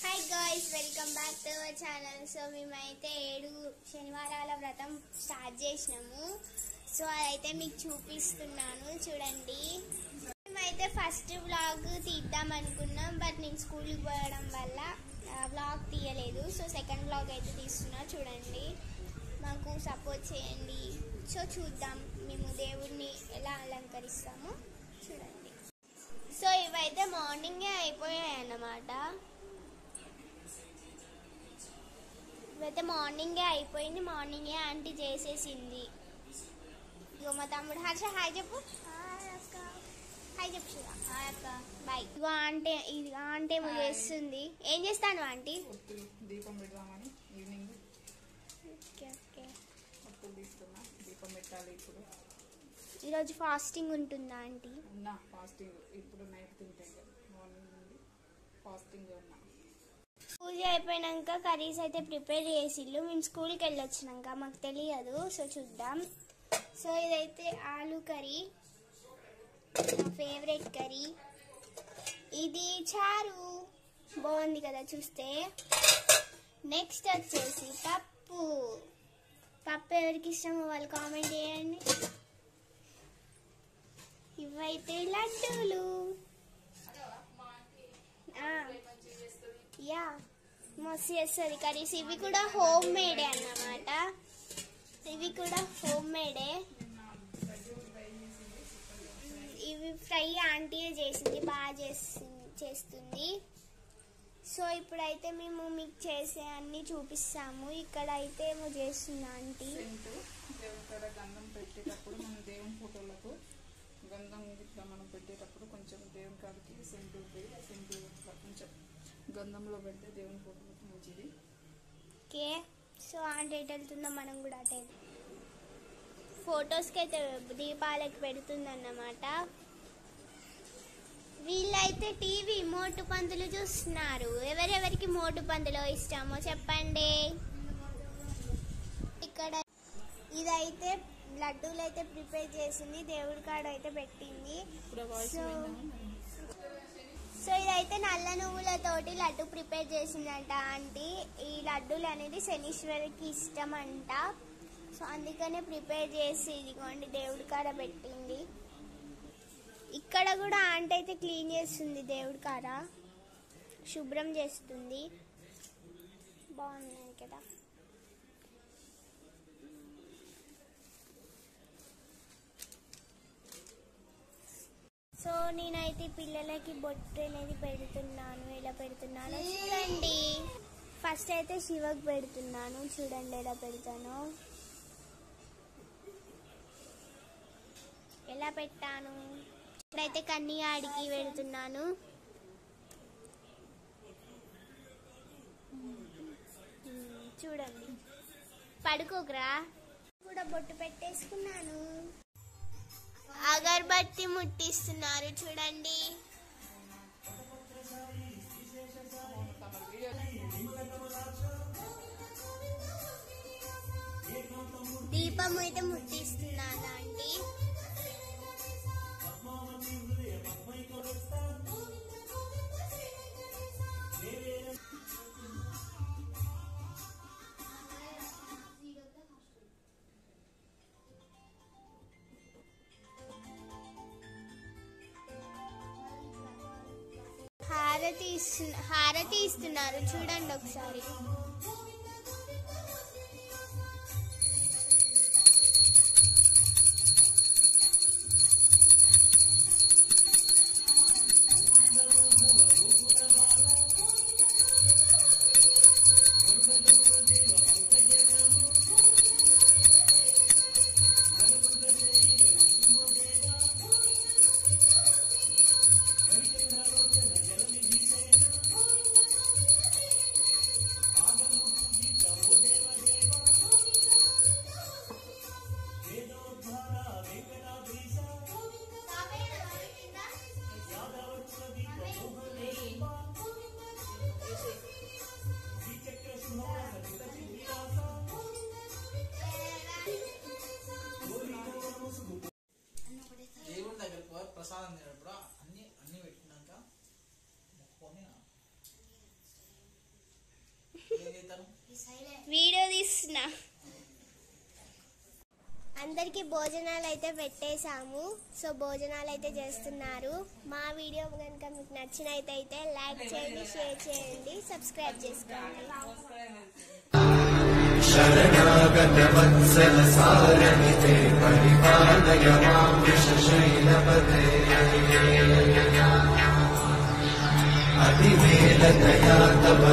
Hi guys, welcome back to our channel. So మేమైతే 7 శనివారాల వ్రతం start చేసినాము. సో అదైతే మీకు చూపిస్తున్నాను, చూడండి. మేమైతే ఫస్ట్ వ్లాగ్ తీద్దాం అనుకున్నాం, బట్ నేను స్కూల్కి పోవడం వల్ల వ్లాగ్ తీయలేదు. సో సెకండ్ వ్లాగ్ అయితే తీస్తున్నా, చూడండి. మాకు సపోర్ట్ చేయండి. సో చూద్దాం మేము దేవుడిని ఎలా అలంకరిస్తామో, చూడండి. సో ఇవైతే మార్నింగే అయిపోయాయి అన్నమాట. ఇవైతే మార్నింగే అయిపోయింది, మార్నింగే ఆంటీ చేసేసింది. ఇగో మా తమ్ముడు హర్ష హాయ్ చెప్పు. హాయ్ చెప్పు శివ. హాయ్ అక్క, బాయ్. ఇగో ఆంటీ, ఇది ఆంటీ ఏమో చేస్తుంది. ఏం చేస్తాను ఆంటీ? దీపం పెడదామని ఈవినింగ్. ఓకే ఓకే, దీపం పెట్టాలి. ఇప్పుడు ఈరోజు ఫాస్టింగ్ ఉంటుందా ఆంటీ? ఉన్నా ఫాస్టింగ్. ఇప్పుడు నైట్ తింటే మార్నింగ్ నుండి ఫాస్టింగ్ ఉన్నా. పూజ అయిపోయినాక కర్రీస్ అయితే ప్రిపేర్ చేసిళ్ళు. మేము స్కూల్కి వెళ్ళొచ్చినాక మాకు తెలియదు. సో చూద్దాం. సో ఇదైతే ఆలూ కర్రీ, నా ఫేవరెట్ కర్రీ. ఇది చారు, బాగుంది కదా చూస్తే. నెక్స్ట్ వచ్చేసి పప్పు. పప్పు ఎవరికి ఇష్టమో వాళ్ళు కామెంట్ చేయండి. ఇవైతే లడ్డూలు. యా, మస్తు చేస్తుంది కర్రీస్. ఇవి కూడా హోమ్ మేడే అన్నమాట. ఇవి కూడా హోమ్ మేడే. ఇవి ఫ్రై ఆంటీయే చేసింది, బాగా చేస్తుంది. సో ఇప్పుడైతే మేము మీకు చేసే అన్ని చూపిస్తాము. ఇక్కడ అయితే ఏమో చేస్తుంది ఆంటీ. దేవుని కాడ గంధం పెట్టేటప్పుడు మనం దేవుని ఫోటోలకు గంధం ఇట్లా మనం పెట్టేటప్పుడు కొంచెం దేవుని కాడికి సెంటు కొంచెం గంధంలో పెడితే దేవుని ఫోటోలకు మంచిది. ఓకే, సో ఆంటీ ఎటు వెళ్తుందో మనం కూడా అటే ఫొటోస్కి అయితే దీపాలకి పెడుతుందన్నమాట. వీళ్ళైతే టీవీ మోటు పందులు చూస్తున్నారు. ఎవరెవరికి మోటు పందులో ఇష్టమో చెప్పండి. ఇక్కడ ఇదైతే లడ్డూలు అయితే ప్రిపేర్ చేసింది, దేవుడి కాడ అయితే పెట్టింది. సో ఇదైతే నల్ల నువ్వులతోటి లడ్డు ప్రిపేర్ చేసిందంట ఆంటీ. ఈ లడ్డూలు అనేది శనీశ్వరికి ఇష్టం అంట. సో అందుకనే ప్రిపేర్ చేసి ఇదిగోండి దేవుడి కాడ పెట్టింది. ఇక్కడ కూడా ఆంటీ అయితే క్లీన్ చేస్తుంది, దేవుడి కాడ శుభ్రం చేస్తుంది. బాగున్నాయి కదా. సో నేనైతే పిల్లలకి బొట్టు అనేది పెడుతున్నాను. ఎలా పెడుతున్నాను చూడండి. ఫస్ట్ అయితే శివకు పెడుతున్నాను, చూడండి ఎలా పెడతాను. ఎలా పెట్టాను. ఇప్పుడైతే కన్నిగాడికి పెడుతున్నాను. చూడండి, పడుకోకరా. కూడా బొట్టు పెట్టేసుకున్నాను. అగరబత్తి ముట్టిస్తున్నారు, చూడండి. దీపం అయితే ముట్టిస్తున్నాను అండి. హారతి ఇస్తున్నారు, చూడండి ఒకసారి. వీడియో తీస్తున్నా. అందరికీ భోజనాలు అయితే పెట్టేశాము. సో భోజనాలు అయితే చేస్తున్నారు. మా వీడియో కనుక మీకు నచ్చినట్టయితే లైక్ చేయండి, షేర్ చేయండి, సబ్స్క్రైబ్ చేసుకోండి. శరణాగత వత్సల సారణితే పరిపాలయ మాం విషశైలపతే అతివేల దయా తవ